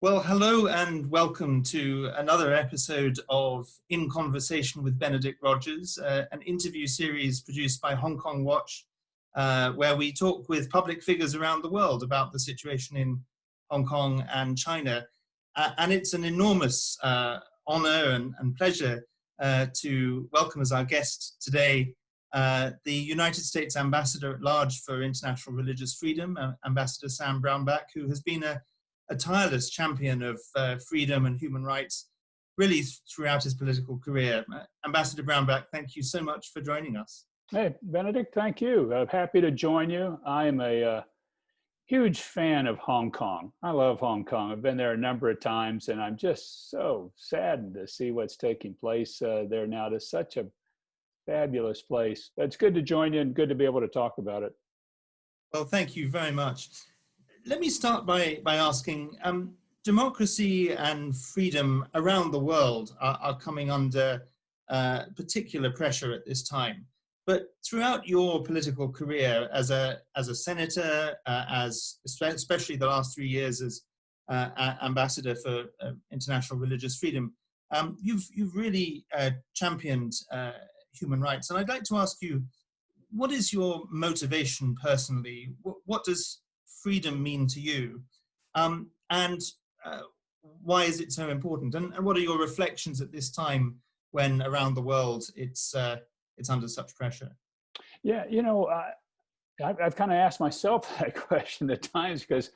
Well, hello and welcome to another episode of In Conversation with Benedict Rogers, an interview series produced by Hong Kong Watch, where we talk with public figures around the world about the situation in Hong Kong and China. And it's an enormous honor and pleasure to welcome as our guest today the United States Ambassador at Large for International Religious Freedom, Ambassador Sam Brownback, who has been a tireless champion of freedom and human rights really throughout his political career. Ambassador Brownback, thank you so much for joining us. Hey, Benedict, thank you. I'm happy to join you. I am a huge fan of Hong Kong. I love Hong Kong. I've been there a number of times, and I'm just so saddened to see what's taking place there now. It's such a fabulous place. But it's good to join you and good to be able to talk about it. Well, thank you very much. Let me start by asking, democracy and freedom around the world are coming under particular pressure at this time. But throughout your political career as a senator, as especially the last 3 years as ambassador for international religious freedom, you've really championed human rights. And I'd like to ask you, what is your motivation personally? What does freedom mean to you, and why is it so important? And what are your reflections at this time when around the world it's under such pressure? Yeah, you know, I've kind of asked myself that question at times because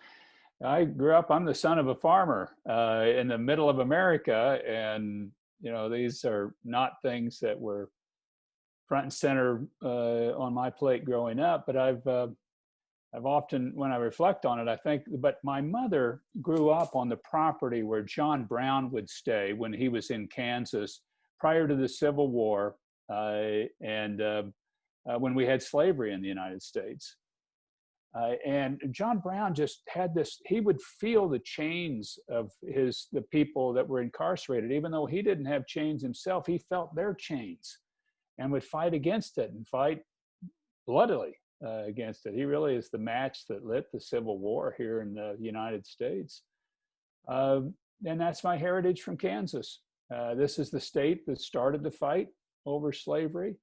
I grew up. I'm the son of a farmer in the middle of America, and you know, these are not things that were front and center on my plate growing up. But I've often, when I reflect on it, I think, but my mother grew up on the property where John Brown would stay when he was in Kansas prior to the Civil War and when we had slavery in the United States. And John Brown just had this, he would feel the chains of the people that were incarcerated. Even though he didn't have chains himself, he felt their chains and would fight against it and fight bloodily against it. He really is the match that lit the Civil War here in the United States. And that's my heritage from Kansas. This is the state that started the fight over slavery.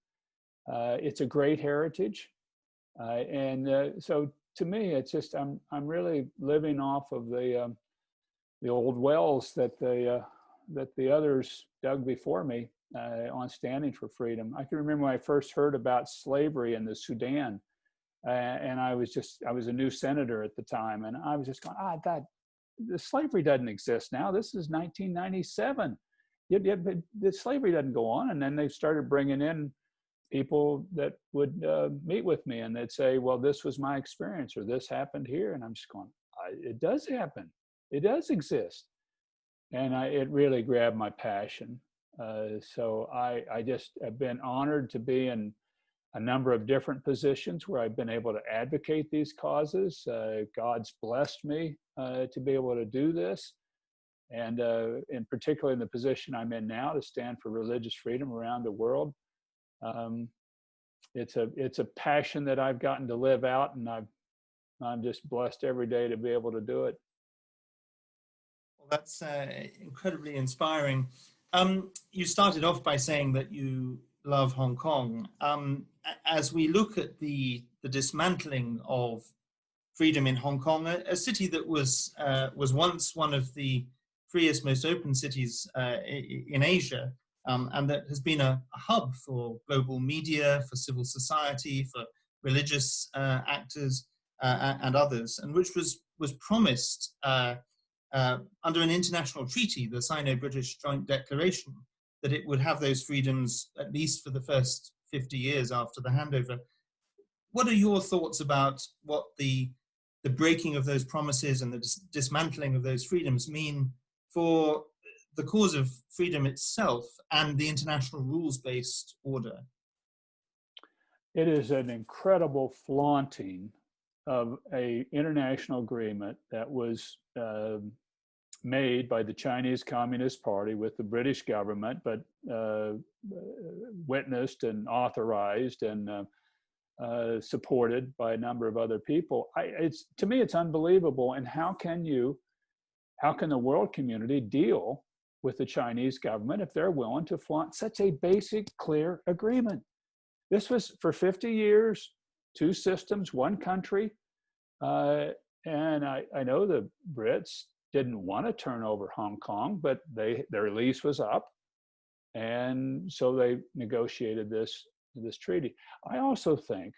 It's a great heritage. So to me, it's just, I'm really living off of the old wells that the others dug before me on standing for freedom. I can remember when I first heard about slavery in the Sudan. And I was a new senator at the time, and I was just going, the slavery doesn't exist now. This is 1997. But the slavery doesn't go on. And then they started bringing in people that would meet with me, and they'd say, well, this was my experience, or this happened here. And I'm just going, it does happen. It does exist. And it really grabbed my passion. So I just have been honored to be in a number of different positions where I've been able to advocate these causes. God's blessed me to be able to do this. And in particular in the position I'm in now to stand for religious freedom around the world. It's a passion that I've gotten to live out, and I'm just blessed every day to be able to do it. Well, that's incredibly inspiring. You started off by saying that you love Hong Kong. As we look at the dismantling of freedom in Hong Kong, a city that was once one of the freest, most open cities in Asia, and that has been a hub for global media, for civil society, for religious actors and others, and which was promised under an international treaty, the Sino-British Joint Declaration, that it would have those freedoms at least for the first 50 years after the handover. What are your thoughts about what the breaking of those promises and the dismantling of those freedoms mean for the cause of freedom itself and the international rules-based order? It is an incredible flaunting of an international agreement that was made by the Chinese Communist Party with the British government, but witnessed and authorized and supported by a number of other people. To me, it's unbelievable. And how can you how can the world community deal with the Chinese government if they're willing to flaunt such a basic, clear agreement? This was for 50 years, two systems, one country. And I know the Brits didn't want to turn over Hong Kong, but their lease was up. And so they negotiated this treaty. I also think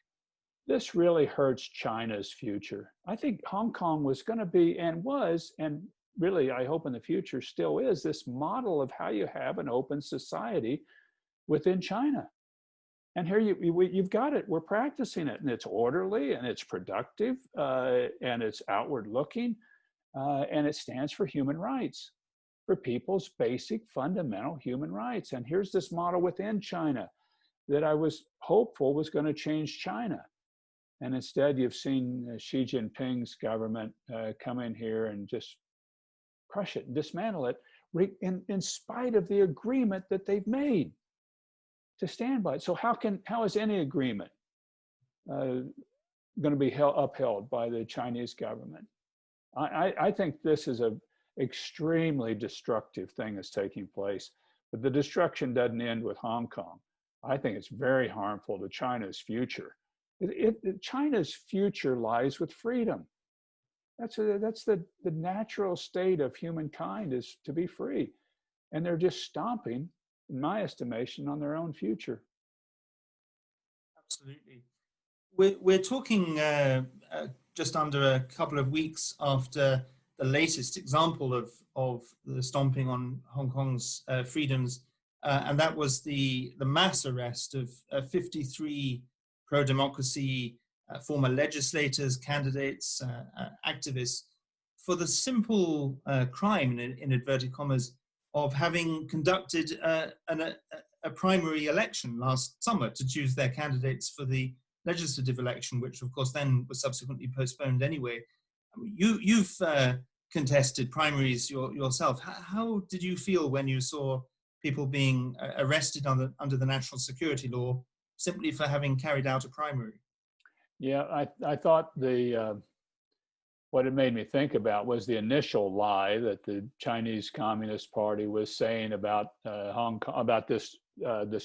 this really hurts China's future. I think Hong Kong was going to be and was, and really I hope in the future still is, this model of how you have an open society within China. And here you've got it. We're practicing it, and it's orderly, and it's productive, and it's outward looking, and it stands for human rights, for people's basic fundamental human rights. And here's this model within China that I was hopeful was going to change China. And instead, you've seen Xi Jinping's government come in here and just crush it and dismantle it in spite of the agreement that they've made to stand by it. So how is any agreement going to be upheld by the Chinese government? I think this is an extremely destructive thing that's taking place, but the destruction doesn't end with Hong Kong. I think it's very harmful to China's future. China's future lies with freedom. That's the natural state of humankind, is to be free. And they're just stomping, in my estimation, on their own future. Absolutely. We're talking just under a couple of weeks after the latest example of the stomping on Hong Kong's freedoms, and that was the mass arrest of 53 pro-democracy former legislators, candidates, activists, for the simple crime, in inverted commas, of having conducted a primary election last summer to choose their candidates for the legislative election, which of course then was subsequently postponed anyway. I mean, you've contested primaries yourself. How did you feel when you saw people being arrested under the national security law simply for having carried out a primary? Yeah, I thought what it made me think about was the initial lie that the Chinese Communist Party was saying about Hong Kong, about this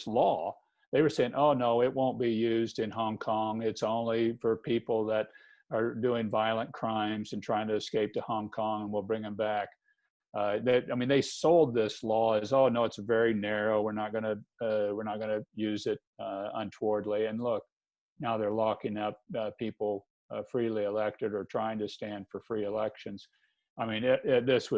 law. They were saying, oh no, it won't be used in Hong Kong. It's only for people that are doing violent crimes and trying to escape to Hong Kong, and we'll bring them back. They sold this law as, oh no, it's very narrow. We're not going to use it untowardly. And look, now they're locking up people freely elected or trying to stand for free elections. I mean, this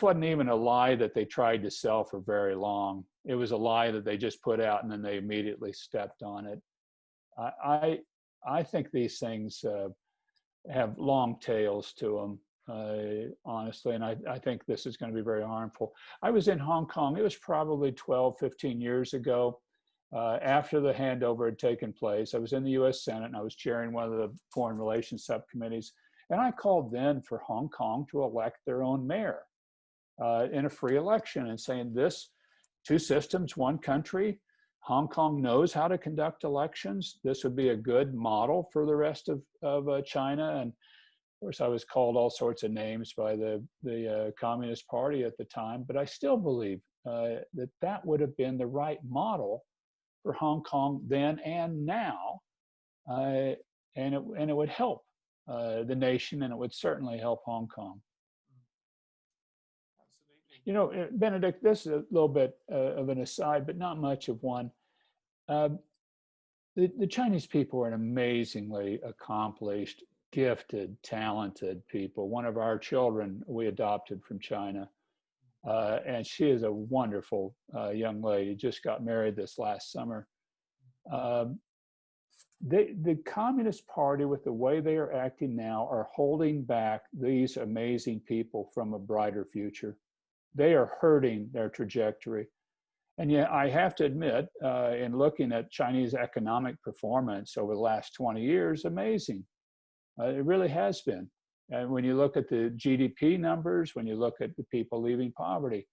wasn't even a lie that they tried to sell for very long. It was a lie that they just put out and then they immediately stepped on it. I think these things have long tails to them, honestly, and I think this is going to be very harmful. I was in Hong Kong. It was probably 12, 15 years ago. After the handover had taken place, I was in the U.S. Senate and I was chairing one of the foreign relations subcommittees. And I called then for Hong Kong to elect their own mayor in a free election, and saying, this, two systems, one country. Hong Kong knows how to conduct elections. This would be a good model for the rest of China. And of course, I was called all sorts of names by the Communist Party at the time, but I still believe that would have been the right model for Hong Kong then and now, and it would help the nation, and it would certainly help Hong Kong. Absolutely. You know, Benedict, this is a little bit of an aside, but not much of one. The Chinese people are an amazingly accomplished, gifted, talented people. One of our children we adopted from China. And she is a wonderful young lady, just got married this last summer. The Communist Party, with the way they are acting now, are holding back these amazing people from a brighter future. They are hurting their trajectory. And yet I have to admit, in looking at Chinese economic performance over the last 20 years, amazing. It really has been. And when you look at the GDP numbers, when you look at the people leaving poverty,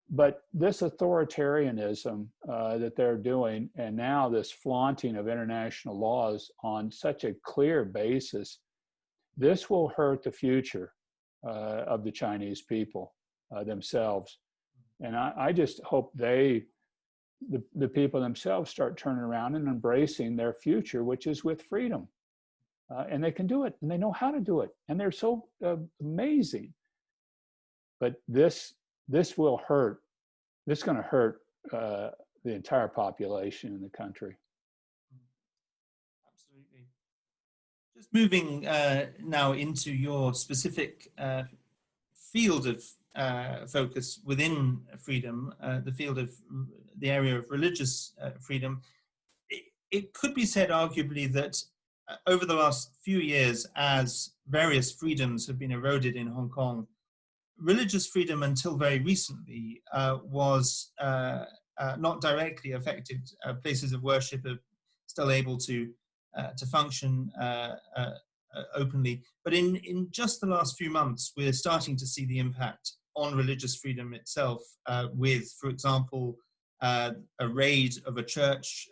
but this authoritarianism that they're doing, and now this flaunting of international laws on such a clear basis, this will hurt the future of the Chinese people themselves. And I just hope the people themselves start turning around and embracing their future, which is with freedom. And they can do it, and they know how to do it, and they're so amazing. But this will hurt. This is going to hurt the entire population in the country. Absolutely. Just moving now into your specific field of focus within freedom, the field of the area of religious freedom. It could be said arguably that over the last few years, as various freedoms have been eroded in Hong Kong, religious freedom until very recently was not directly affected. Places of worship are still able to function openly. But in just the last few months, we're starting to see the impact on religious freedom itself with, for example, a raid of a church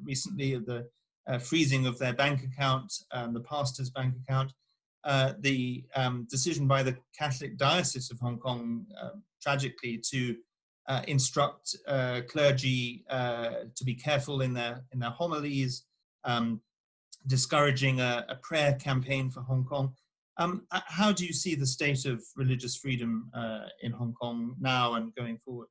recently, the freezing of their bank account, the pastor's bank account, the decision by the Catholic Diocese of Hong Kong, tragically, to instruct clergy to be careful in their homilies, discouraging a prayer campaign for Hong Kong. How do you see the state of religious freedom in Hong Kong now and going forward?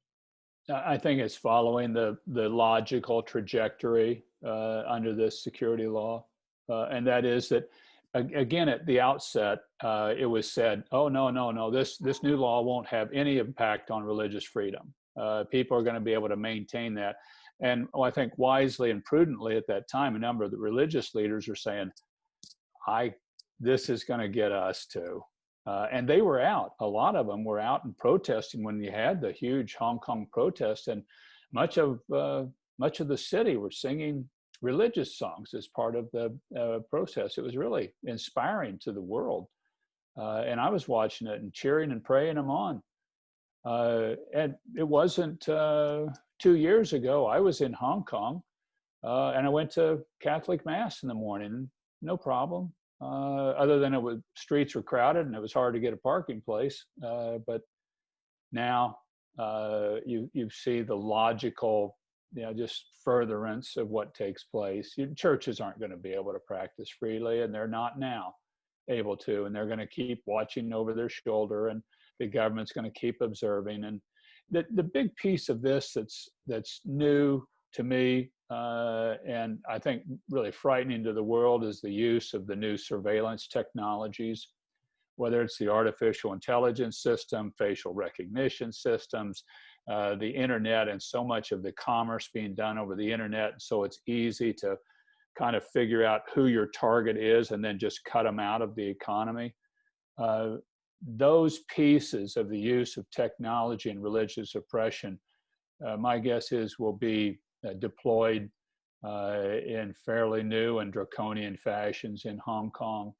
I think it's following the logical trajectory under this security law. And that is that, again, at the outset, it was said, oh, no, this new law won't have any impact on religious freedom. People are going to be able to maintain that. And I think wisely and prudently at that time, a number of the religious leaders are saying, this is going to get us too. And they were out. A lot of them were out and protesting when you had the huge Hong Kong protest, and much of the city were singing religious songs as part of the protest. It was really inspiring to the world, and I was watching it and cheering and praying them on. And it wasn't 2 years ago. I was in Hong Kong, and I went to Catholic Mass in the morning. No problem. Other than streets were crowded and it was hard to get a parking place. But now you see the logical, just furtherance of what takes place. Churches aren't going to be able to practice freely, and they're not now able to, and they're going to keep watching over their shoulder, and the government's going to keep observing. And the big piece of this that's new to me, and I think really frightening to the world, is the use of the new surveillance technologies, whether it's the artificial intelligence system, facial recognition systems, the internet, and so much of the commerce being done over the internet. So it's easy to kind of figure out who your target is and then just cut them out of the economy. Those pieces of the use of technology and religious oppression, my guess is, will be deployed in fairly new and draconian fashions in Hong Kong.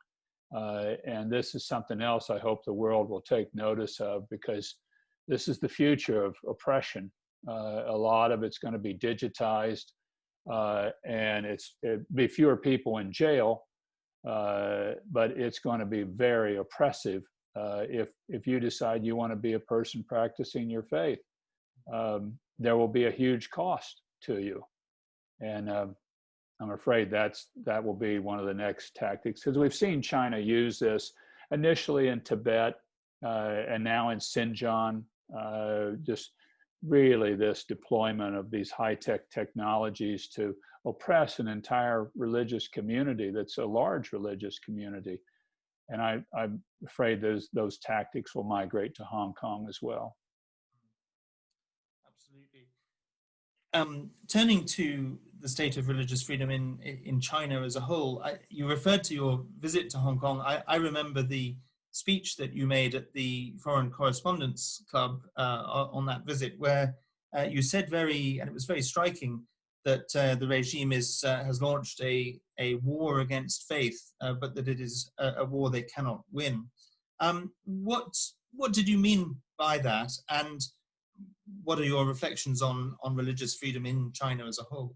And this is something else I hope the world will take notice of, because this is the future of oppression. A lot of it's going to be digitized, and it'll be fewer people in jail, but it's going to be very oppressive if you decide you want to be a person practicing your faith. There will be a huge cost to you. And I'm afraid that will be one of the next tactics, because we've seen China use this initially in Tibet and now in Xinjiang, just really this deployment of these high-tech technologies to oppress an entire religious community that's a large religious community. And I'm afraid those tactics will migrate to Hong Kong as well. Absolutely. Turning to the state of religious freedom in China as a whole, you referred to your visit to Hong Kong. I remember the speech that you made at the Foreign Correspondents Club on that visit, where you said and it was very striking, that the regime has launched a war against faith, but that it is a war they cannot win. What did you mean by that, and what are your reflections on religious freedom in China as a whole?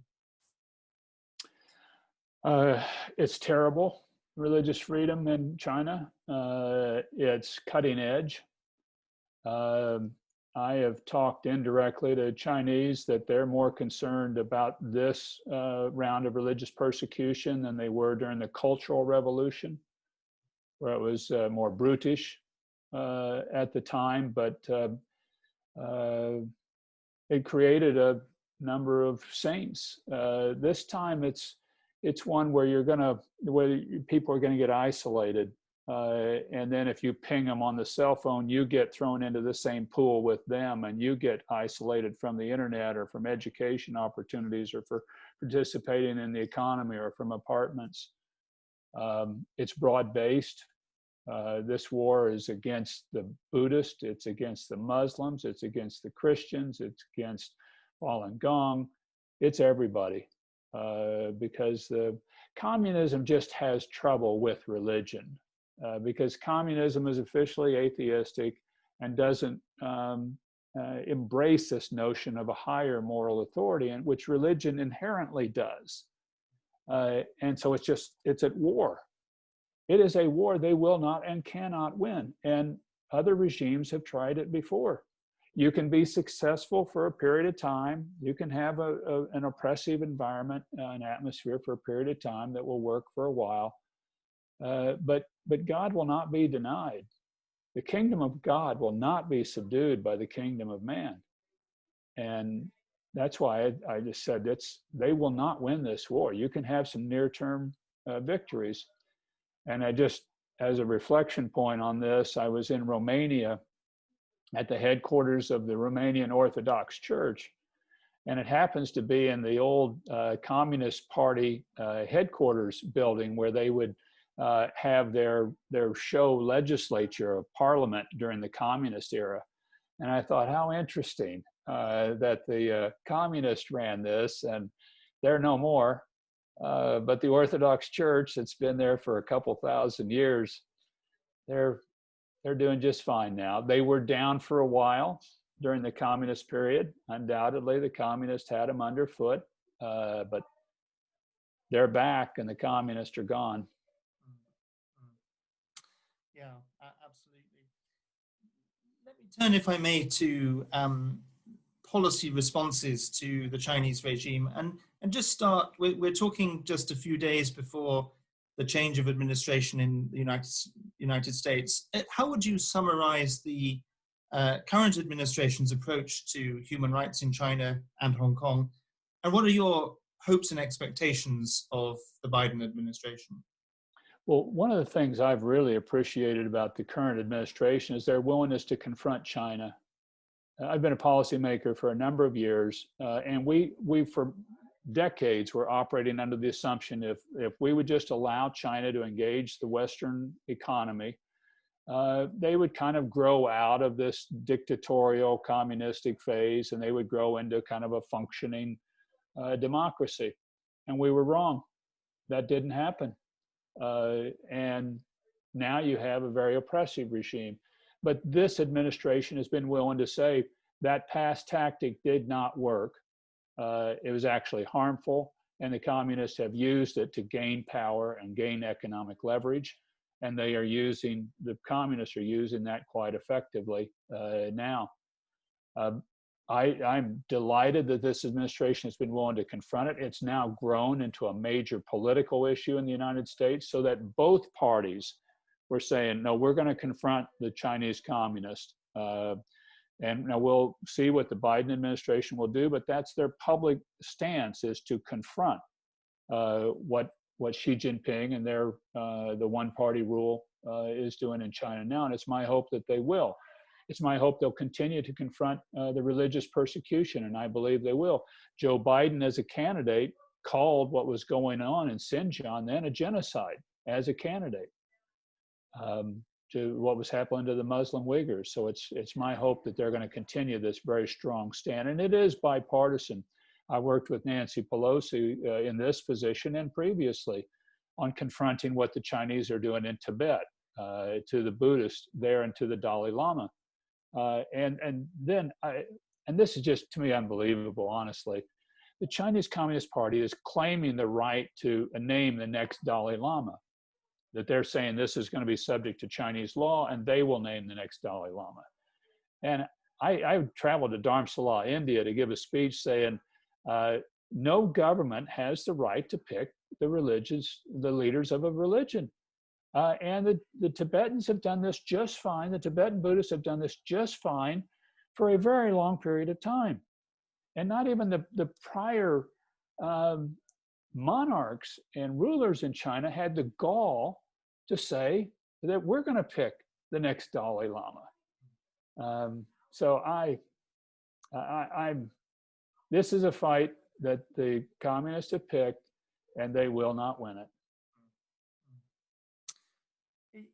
It's terrible. religious freedom in China. It's cutting edge. I have talked indirectly to Chinese that they're more concerned about this round of religious persecution than they were during the Cultural Revolution, where it was more brutish at the time, but it created a number of saints. This time it's one where people are gonna get isolated. And then if you ping them on the cell phone, you get thrown into the same pool with them, and you get isolated from the internet or from education opportunities or for participating in the economy or from apartments. It's broad-based. This war is against the Buddhists, it's against the Muslims, it's against the Christians, it's against Falun Gong, it's everybody. Because the communism just has trouble with religion. Because communism is officially atheistic and doesn't embrace this notion of a higher moral authority, and which religion inherently does. And so it's at war. It is a war they will not and cannot win. And other regimes have tried it before. You can be successful for a period of time. You can have an oppressive environment, an atmosphere for a period of time that will work for a while. But God will not be denied. The kingdom of God will not be subdued by the kingdom of man. And that's why I just said they will not win this war. You can have some near-term victories. And as a reflection point on this, I was in Romania at the headquarters of the Romanian Orthodox Church. And it happens to be in the old Communist Party headquarters building where they would have their show legislature of parliament during the communist era. And I thought, how interesting that the communists ran this, and they're no more. But the Orthodox Church that's been there for a couple thousand years, they're doing just fine now. They were down for a while during the communist period. Undoubtedly, the communists had them underfoot, but they're back and the communists are gone. Yeah, absolutely. Let me turn, if I may, to policy responses to the Chinese regime, and just start. We're talking just a few days before the change of administration in the United States. How would you summarize the current administration's approach to human rights in China and Hong Kong, and what are your hopes and expectations of the Biden administration? Well, one of the things I've really appreciated about the current administration is their willingness to confront China. I've been a policymaker for a number of years, and we for decades were operating under the assumption if we would just allow China to engage the Western economy, they would kind of grow out of this dictatorial communistic phase, and they would grow into kind of a functioning democracy. And we were wrong. That didn't happen. And now you have a very oppressive regime. But this administration has been willing to say that past tactic did not work. It was actually harmful, and the communists have used it to gain power and gain economic leverage. And the communists are using that quite effectively now. I'm delighted that this administration has been willing to confront it. It's now grown into a major political issue in the United States, so that both parties were saying, no, we're going to confront the Chinese communists. And now we'll see what the Biden administration will do, but that's their public stance, is to confront what Xi Jinping and the one-party rule is doing in China now. And it's my hope that they will. It's my hope they'll continue to confront the religious persecution, and I believe they will. Joe Biden, as a candidate, called what was going on in Xinjiang then a genocide as a candidate to what was happening to the Muslim Uyghurs. So it's my hope that they're going to continue this very strong stand, and it is bipartisan. I worked with Nancy Pelosi in this position and previously on confronting what the Chinese are doing in Tibet to the Buddhists there and to the Dalai Lama. And this is just, to me, unbelievable, honestly. The Chinese Communist Party is claiming the right to name the next Dalai Lama. that they're saying this is going to be subject to Chinese law, and they will name the next Dalai Lama. And I traveled to Dharamsala, India, to give a speech saying, no government has the right to pick the leaders of a religion. And the Tibetans have done this just fine. The Tibetan Buddhists have done this just fine for a very long period of time. And not even the prior monarchs and rulers in China had the gall to say that we're going to pick the next Dalai Lama. So this is a fight that the communists have picked, and they will not win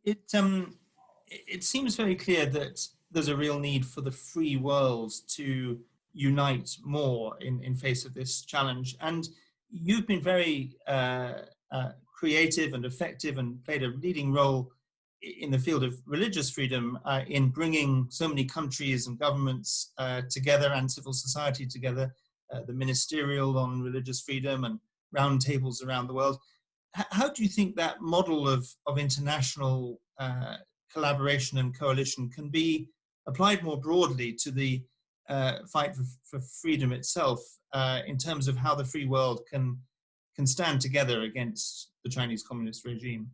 it. It seems very clear that there's a real need for the free world to unite more in face of this challenge. And you've been very creative and effective and played a leading role in the field of religious freedom in bringing so many countries and governments together and civil society together, the ministerial on religious freedom and roundtables around the world. How do you think that model of international collaboration and coalition can be applied more broadly to the fight for freedom itself in terms of how the free world can stand together against the Chinese Communist regime?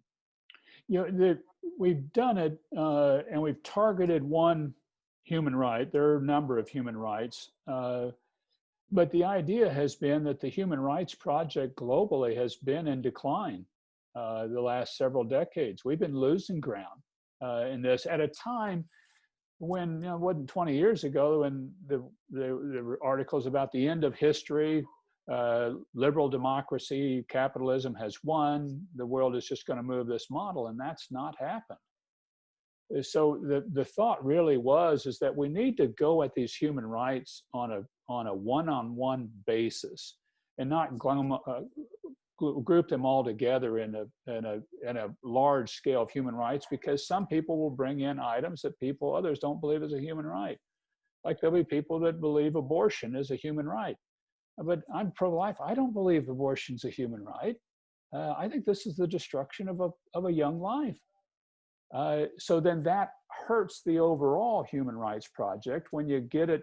We've done it, and we've targeted one human right. There are a number of human rights, but the idea has been that the human rights project globally has been in decline the last several decades. We've been losing ground in this at a time when, it wasn't 20 years ago, when there were articles about the end of history, liberal democracy, capitalism has won, the world is just going to move this model, and that's not happened. So the thought really is that we need to go at these human rights on a one-on-one basis, and not group them all together in a large scale of human rights, because some people will bring in items that others don't believe is a human right. Like there'll be people that believe abortion is a human right. But I'm pro-life. I don't believe abortion's a human right. I think this is the destruction of a young life. So then that hurts the overall human rights project when you get it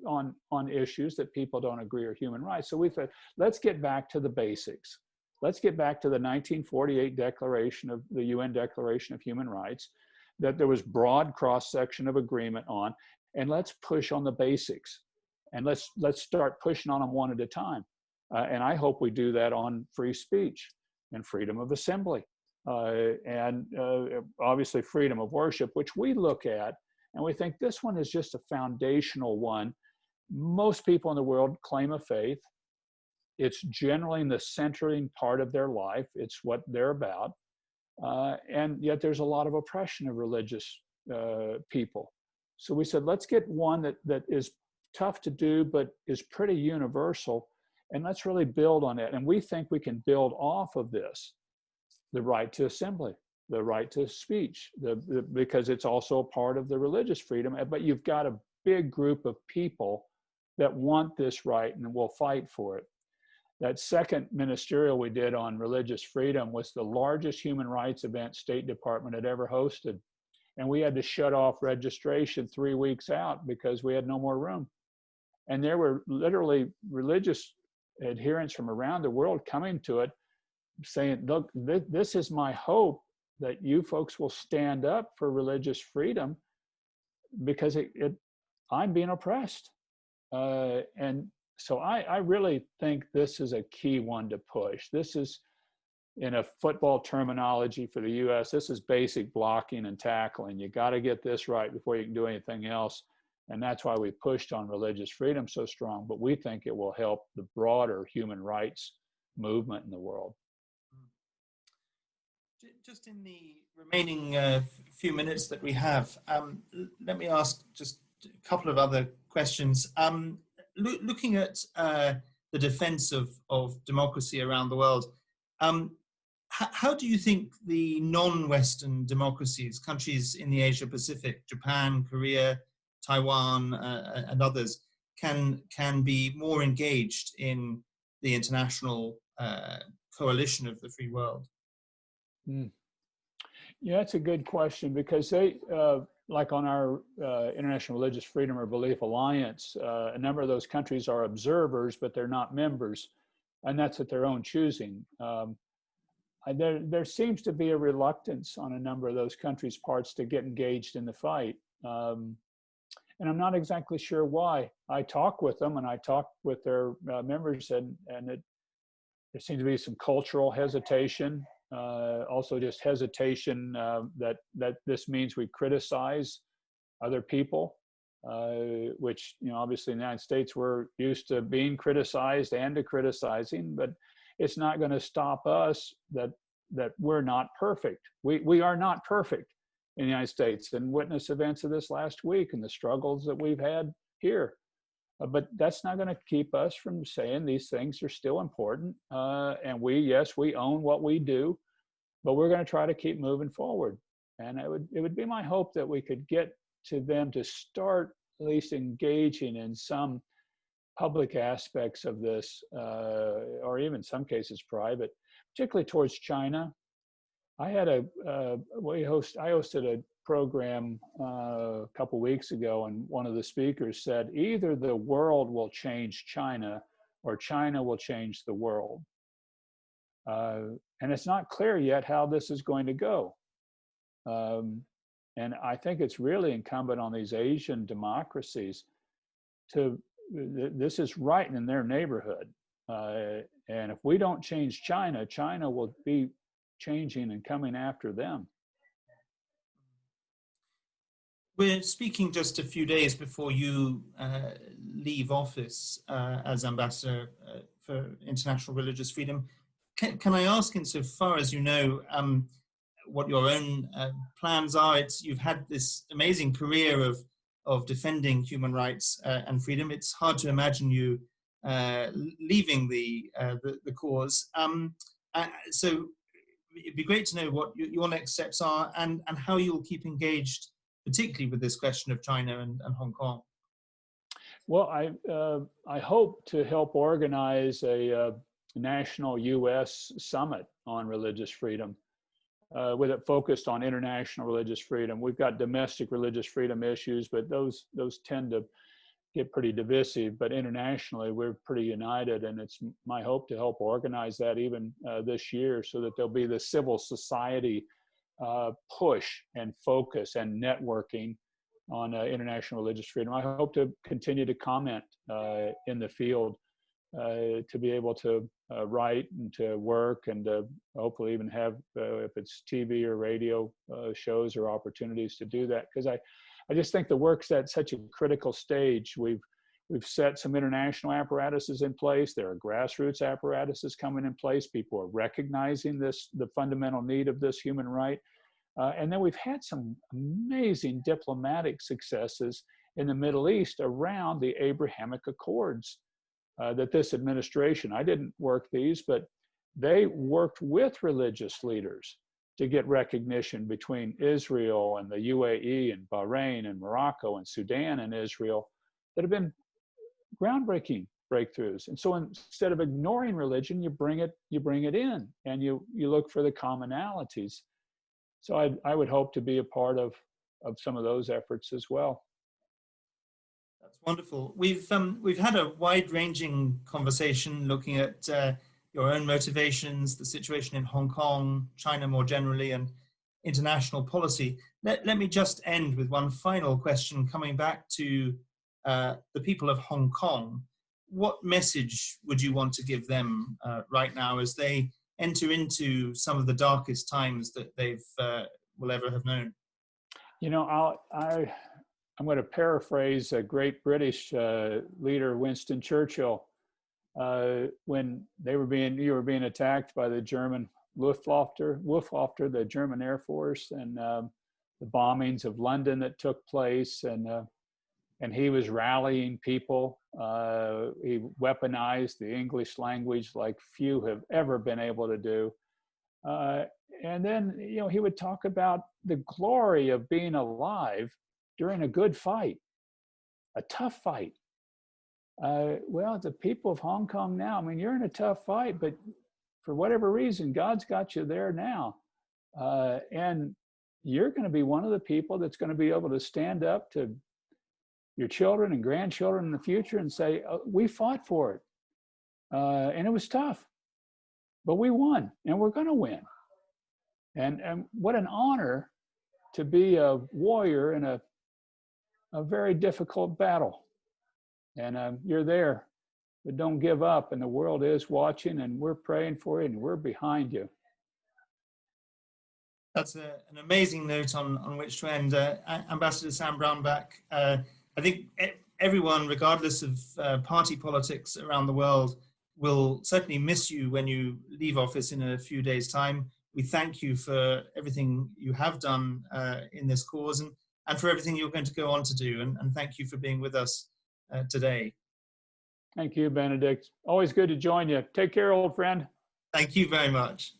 on issues that people don't agree are human rights. So we thought, let's get back to the basics. Let's get back to the 1948 declaration of the UN Declaration of Human Rights that there was broad cross-section of agreement on, and let's push on the basics. And let's start pushing on them one at a time. And I hope we do that on free speech and freedom of assembly. And obviously freedom of worship, which we look at, and we think this one is just a foundational one. Most people in the world claim a faith. It's generally in the centering part of their life. It's what they're about. And yet there's a lot of oppression of religious people. So we said, let's get one that is tough to do, but is pretty universal, and let's really build on it. And we think we can build off of this, the right to assembly, the right to speech, because it's also a part of the religious freedom. But you've got a big group of people that want this right and will fight for it. That second ministerial we did on religious freedom was the largest human rights event State Department had ever hosted. And we had to shut off registration 3 weeks out because we had no more room. And there were literally religious adherents from around the world coming to it saying, look, this is my hope that you folks will stand up for religious freedom, because I'm being oppressed. And so I really think this is a key one to push. This is, in a football terminology for the US, this is basic blocking and tackling. You got to get this right before you can do anything else. And that's why we pushed on religious freedom so strong, but we think it will help the broader human rights movement in the world. Just in the remaining few minutes that we have, let me ask just a couple of other questions. Looking at the defense of democracy around the world, how do you think the non-Western democracies, countries in the Asia Pacific, Japan, Korea, Taiwan, and others, can be more engaged in the international coalition of the free world? Yeah, that's a good question because they, like on our International Religious Freedom or Belief Alliance, a number of those countries are observers, but they're not members, and that's at their own choosing. There seems to be a reluctance on a number of those countries' parts to get engaged in the fight. And I'm not exactly sure why. I talk with them and I talk with their members, and there seems to be some cultural hesitation, also just hesitation that this means we criticize other people, which, obviously in the United States, we're used to being criticized and to criticizing, but it's not going to stop us that we're not perfect. We are not perfect in the United States, and witness events of this last week and the struggles that we've had here. But that's not going to keep us from saying these things are still important. And yes, we own what we do, but we're going to try to keep moving forward. And it would be my hope that we could get to them to start at least engaging in some public aspects of this, or even some cases private, particularly towards China. I hosted a program a couple weeks ago, and one of the speakers said, either the world will change China or China will change the world. And it's not clear yet how this is going to go. And I think it's really incumbent on these Asian democracies this is right in their neighborhood. And if we don't change China, China will be changing and coming after them. We're speaking just a few days before you leave office as ambassador for international religious freedom. Can I ask, insofar as you know, what your own plans are? You've had this amazing career of defending human rights and freedom. It's hard to imagine you leaving the cause. So it'd be great to know what your next steps are and how you'll keep engaged, particularly with this question of China and Hong Kong. Well, I hope to help organize a national U.S. summit on religious freedom, with it focused on international religious freedom. We've got domestic religious freedom issues, but those tend to get pretty divisive. But internationally, we're pretty united, and it's my hope to help organize that even this year, so that there'll be the civil society push and focus and networking on international religious freedom. I hope to continue to comment in the field, to be able to write and to work, and to hopefully even have, if it's TV or radio shows or opportunities to do that. Because I just think the work's at such a critical stage. We've set some international apparatuses in place. There are grassroots apparatuses coming in place. People are recognizing the fundamental need of this human right. And then we've had some amazing diplomatic successes in the Middle East around the Abrahamic Accords that this administration, I didn't work these, but they worked with religious leaders to get recognition between Israel and the UAE and Bahrain and Morocco and Sudan and Israel that have been groundbreaking breakthroughs. And so instead of ignoring religion, you bring it in, and you look for the commonalities. So I would hope to be a part of some of those efforts as well. That's wonderful. We've had a wide-ranging conversation looking at your own motivations, the situation in Hong Kong, China more generally, and international policy. Let me just end with one final question, coming back to the people of Hong Kong. What message would you want to give them right now as they enter into some of the darkest times that they've will ever have known? I'm going to paraphrase a great British leader, Winston Churchill, when you were being attacked by the German Luftwaffe, the German Air Force, and the bombings of London that took place, and he was rallying people. He weaponized the English language like few have ever been able to do. And then, he would talk about the glory of being alive during a good fight, a tough fight. Well, the people of Hong Kong now, you're in a tough fight, but for whatever reason, God's got you there now. And you're going to be one of the people that's going to be able to stand up to your children and grandchildren in the future and say, oh, we fought for it. And it was tough, but we won, and we're going to win. And what an honor to be a warrior in a very difficult battle. And you're there, but don't give up. And the world is watching, and we're praying for you, and we're behind you. That's an amazing note on which to end. Ambassador Sam Brownback, I think everyone, regardless of party politics around the world, will certainly miss you when you leave office in a few days' time. We thank you for everything you have done in this cause, and for everything you're going to go on to do. And thank you for being with us today. Thank you, Benedict. Always good to join you. Take care, old friend. Thank you very much.